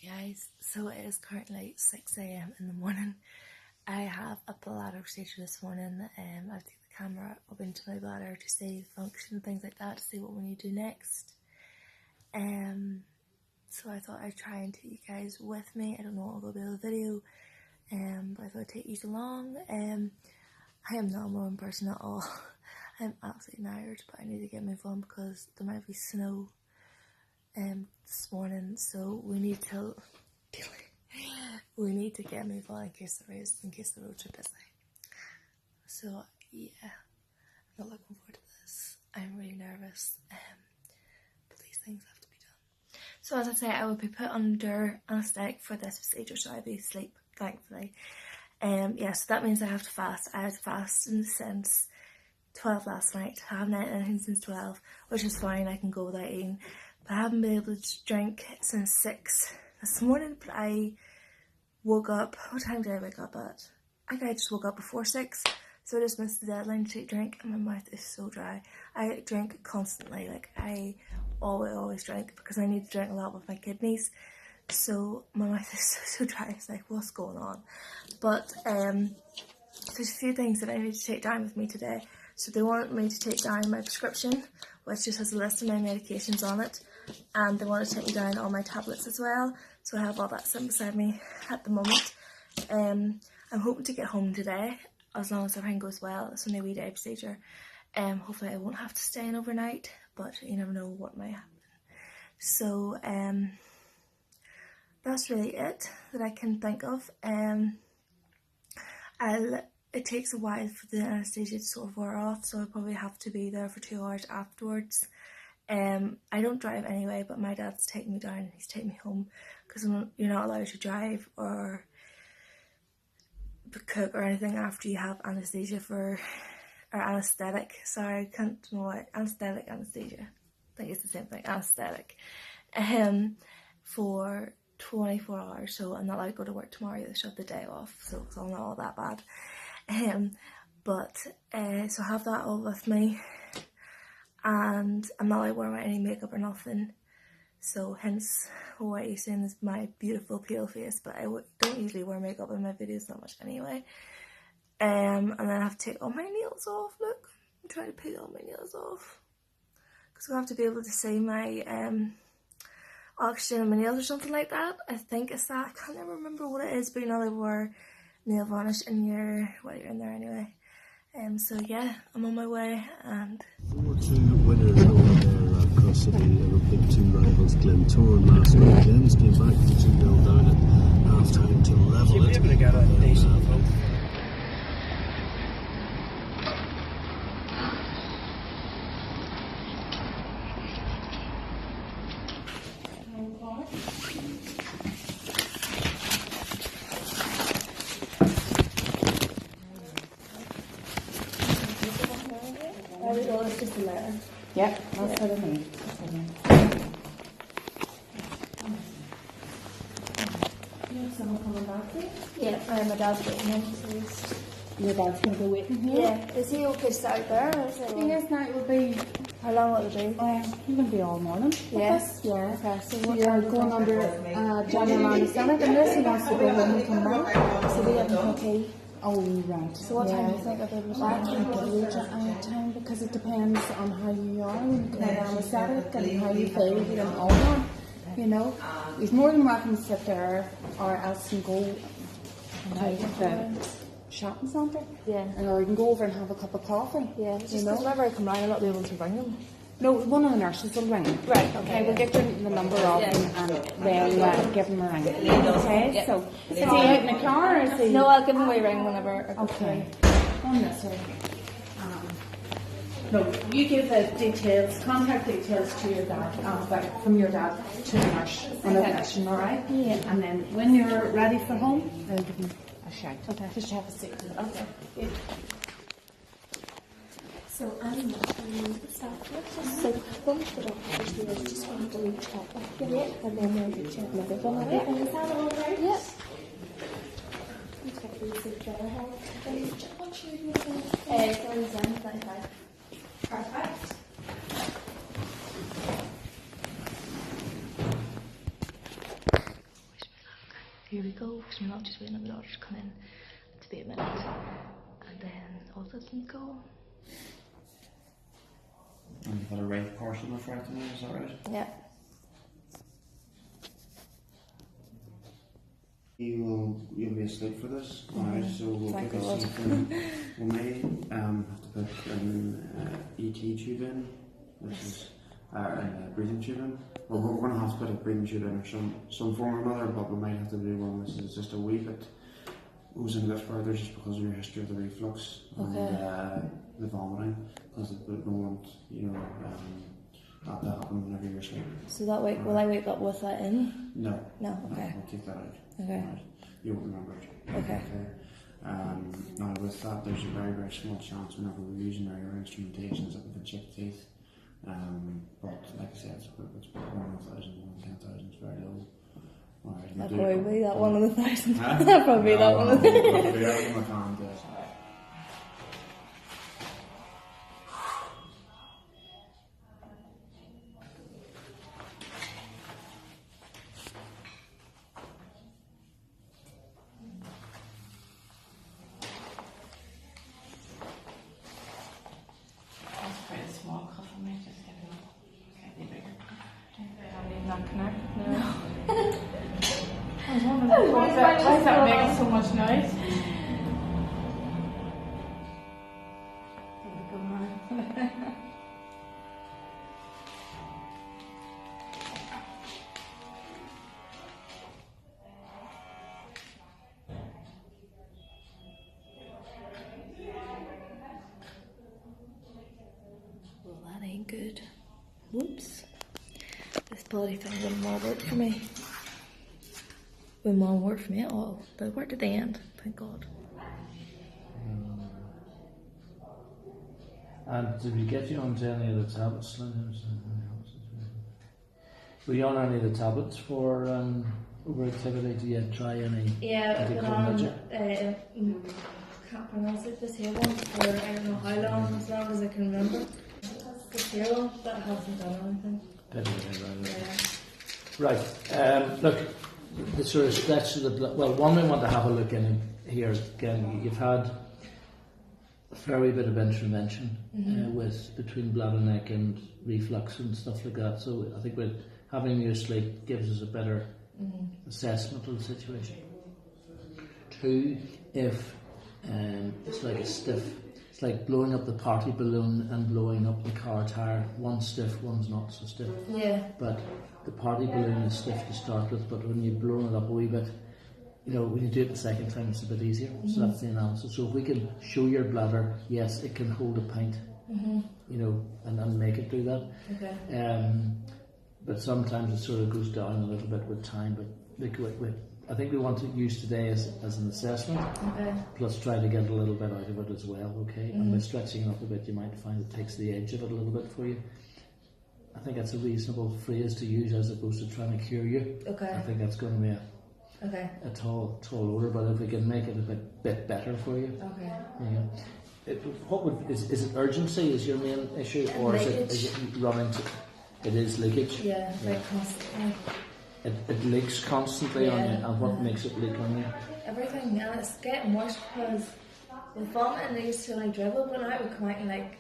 Hey guys, so it is currently 6 AM in the morning. I have a bladder procedure this morning. I've taken the camera up into my bladder to see the function and things like that, to see what we need to do next. So I thought I'd try and take you guys with me. I don't know what will be the video, but I thought I'd take you along. I am not a morning person at all. I'm absolutely tired, but I need to get my phone because there might be snow this morning, so we need to get moving on in case the roads are busy. So yeah, I'm not looking forward to this. I'm really nervous, but these things have to be done. So as I say, I will be put under anaesthetic for this procedure, so I'll be asleep, thankfully. Yeah, so that means I have to fast. I had to fast since 12 last night. I haven't eaten anything since 12, which is fine, I can go without eating. But I haven't been able to drink since 6 this morning. But I woke up, what time did I wake up at? I think I just woke up before 6, so I just missed the deadline to take drink, and my mouth is so dry. I drink constantly, like I always drink because I need to drink a lot with my kidneys. So my mouth is so dry, it's like, what's going on? But there's a few things that I need to take down with me today. So they want me to take down my prescription, which just has a list of my medications on it, and they want to take me down all my tablets as well. So I have all that sitting beside me at the moment. I'm hoping to get home today, as long as everything goes well. It's only a wee day procedure. Hopefully I won't have to stay in overnight, but you never know what might happen. So that's really it that I can think of. It takes a while for the anaesthesia to sort of wear off, so I'll probably have to be there for 2 hours afterwards. I don't drive anyway, but my dad's taking me down, he's taking me home, because you're not allowed to drive or cook or anything after you have anaesthesia or anaesthetic, sorry, I can't know what, anesthesia, I think it's the same thing, anaesthetic, for 24 hours, so I'm not allowed to go to work tomorrow, they should have the day off, so it's all not all that bad. So I have that all with me, and I'm not allowed to wear any makeup or nothing, so hence what you're seeing is my beautiful pale face, but I don't usually wear makeup in my videos that much anyway. And then I have to take all my nails off. Look, I'm trying to peel all my nails off because I have to be able to see my oxygen in my nails or something like that. I think it's that. I can't ever remember what it is, but you know they wear nail varnish in your while you're in there anyway. So yeah, I'm on my way, and 4-2 winner across the big two rivals Glentoran last night. James came back to 2-0 down at half time to level you were it. able to get a decent vote. it's just a letter. Yep, that's what I mean. Someone coming back to you? Yeah, my dad's waiting him, so he's... Your dad's going to be waiting here? Yeah, is he okay to start out there, or is it... Yes, now it will be... How long will it be? You're going to be all morning. Yes. Yeah. Okay, so what You're time going under general anaesthetic, unless he wants to go home and come back. So we have no key. Oh, right. So what time do you think I'll be able to I start? can't give you a time because it depends on how you are when you come out anaesthetic and how you feel and all that. You know, he's more than welcome to sit there, or else you can go to the shopping centre. Yeah. Or you can go over and have a cup of coffee. Yeah, it's just you know. whenever I come round, I'll not be able to ring them. No, one of the nurses will ring. Right, Okay, we'll get the number off him and they'll give him a ring. Okay, Yeah. so is he out in the car or is he? No, I'll give them a wee ring whenever I go Okay. through. Unnecessary. No, you give the details, contact details to your dad, from your dad to the nurse on a question, alright? Yeah. And then when you're ready for home, I'll give him a shout. Okay. Just have a seat. Okay. Yeah. So I'm not going to start with. So one of the doctors here just wanted to reach out with you, and then we'll reach out another one. Yeah. Is that all right? Yeah. Okay, we see the other hand. What's your name? It's on 25. Perfect. here we go. So we're not just waiting on the doctor to come in to be admitted, and then all systems go. And you've had a right partial nephrectomy, is that right? Yeah. You'll be asleep for this, alright, so we'll Thank put God. something, we may have to put an ET tube in, which is a breathing tube in. Well, we're going to have to put a breathing tube in or some form or another, but we might have to do one which is just a wee bit goes in a bit further just because of your history of the reflux and the vomiting, because we don't want, that to happen whenever you're asleep. So that way, will I wake up with that in? No. No, okay. We'll take that out. Okay. Right. You won't remember it. Okay. Now with that, there's a very, very small chance whenever we're using our instrumentations that we can chip teeth. But like I said, it's about 1,000, 110,000 is very low. Alright, That'll probably be that 1 in 1,000. Huh? That'll probably be that 1 in 1,000. Not connected now. I was wondering why is that making so much noise? Well, that ain't good. Whoops. This bloody thing didn't want to work for me. Wouldn't want to work for me at all. But it worked at the end, thank God. And did we get you onto any of the tablets? Were you on any of the tablets for overactivity? Do you try any? Yeah, did I've you been come on, with you? can't pronounce it, this here one, for I don't know how long, as long as I can remember. This here one, that hasn't done anything. Right. Look, the sort of stretch of the blood. Well, one we want to have a look in here again. You've had a fair bit of intervention with between bladder neck and reflux and stuff like that. So I think with having you asleep gives us a better assessment of the situation. 2, if it's like a stiff, it's like blowing up the party balloon and blowing up the car tire. One's stiff, one's not so stiff. Yeah. But the party balloon is stiff to start with, but when you've blown it up a wee bit, when you do it the second time, it's a bit easier. So that's the analysis. So if we can show your bladder, yes, it can hold a pint, and make it do that. Okay. But sometimes it sort of goes down a little bit with time. But I think we want to use today as an assessment, plus try to get a little bit out of it as well, okay? And by stretching it up a bit, you might find it takes the edge of it a little bit for you. I think that's a reasonable phrase to use as opposed to trying to cure you. Okay. I think that's going to be a tall order, but if we can make it a bit better for you. Okay. Yeah. Is it urgency is your main issue, or is it running to? It is leakage. Yeah, like constantly. It leaks constantly on you, and what makes it leak on you? Everything, and it's getting worse because with vomiting they used to like dribble, but now it would come out in like,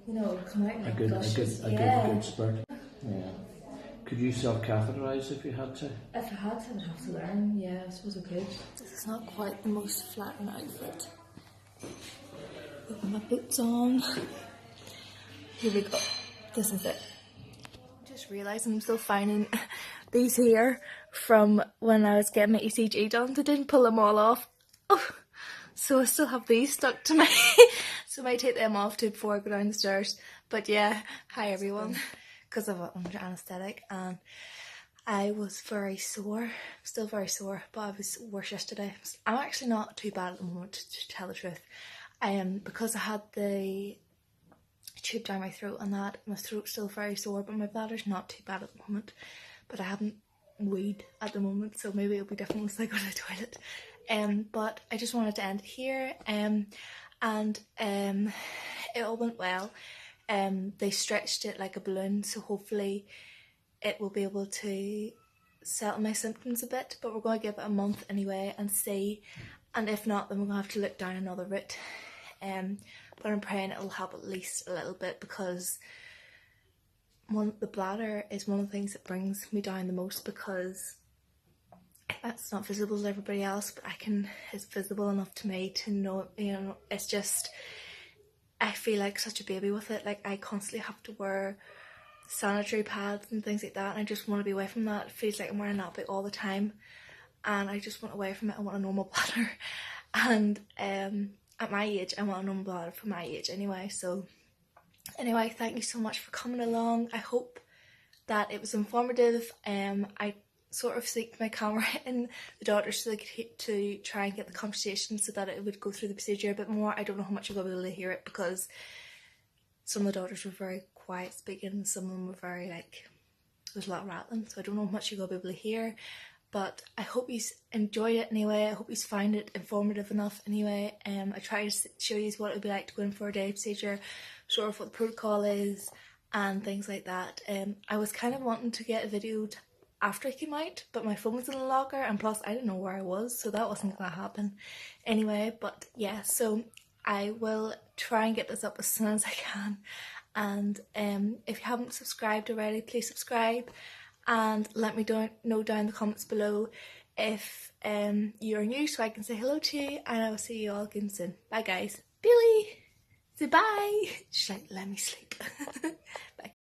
it would come out in like gushes. A good spurt. Yeah. Could you self-catheterize if you had to? If I had to, I'd have to learn. Yeah, I suppose I could. This is not quite the most flattering outfit. Put my boots on. Here we go. This is it. Just realised I'm still finding these here from when I was getting my ECG done. I didn't pull them all off. Oh, so I still have these stuck to me. So I might take them off too before I go down the stairs. But yeah, hi everyone. Because of under anaesthetic, and I was very sore, still very sore, but I was worse yesterday. I'm actually not too bad at the moment, to tell the truth. Because I had the tube down my throat and that, my throat's still very sore, but my bladder's not too bad at the moment. But I haven't weed at the moment, so maybe it'll be different once I go to the toilet. But I just wanted to end here, and it all went well. They stretched it like a balloon, so hopefully it will be able to settle my symptoms a bit, but we're going to give it a month anyway and see, and if not then we're going to have to look down another route. But I'm praying it'll help at least a little bit, because the bladder is one of the things that brings me down the most, because that's not visible to everybody else, but it's visible enough to me to know, you know, it's just, I feel like such a baby with it. Like I constantly have to wear sanitary pads and things like that, and I just want to be away from that. It feels like I'm wearing a nappy all the time, and I just want away from it. I want a normal bladder, and at my age I want a normal bladder for my age anyway. So anyway, thank you so much for coming along. I hope that it was informative. I sort of synced my camera in the doctor so they could to try and get the conversation so that it would go through the procedure a bit more. I don't know how much you're going to be able to hear it, because some of the doctors were very quiet speaking and some of them were very like, there's a lot of rattling, so I don't know how much you're going to be able to hear. But I hope you enjoyed it anyway. I hope you find it informative enough anyway. I try to show you what it would be like to go in for a day procedure, sort of what the protocol is and things like that. I was kind of wanting to get a video after I came out, but my phone was in the locker, and plus I didn't know where I was, so that wasn't going to happen anyway. But yeah, so I will try and get this up as soon as I can. And if you haven't subscribed already, please subscribe, and let me know down in the comments below if you're new, so I can say hello to you, and I will see you all again soon. Bye guys. Billy! Say bye! She's like, let me sleep.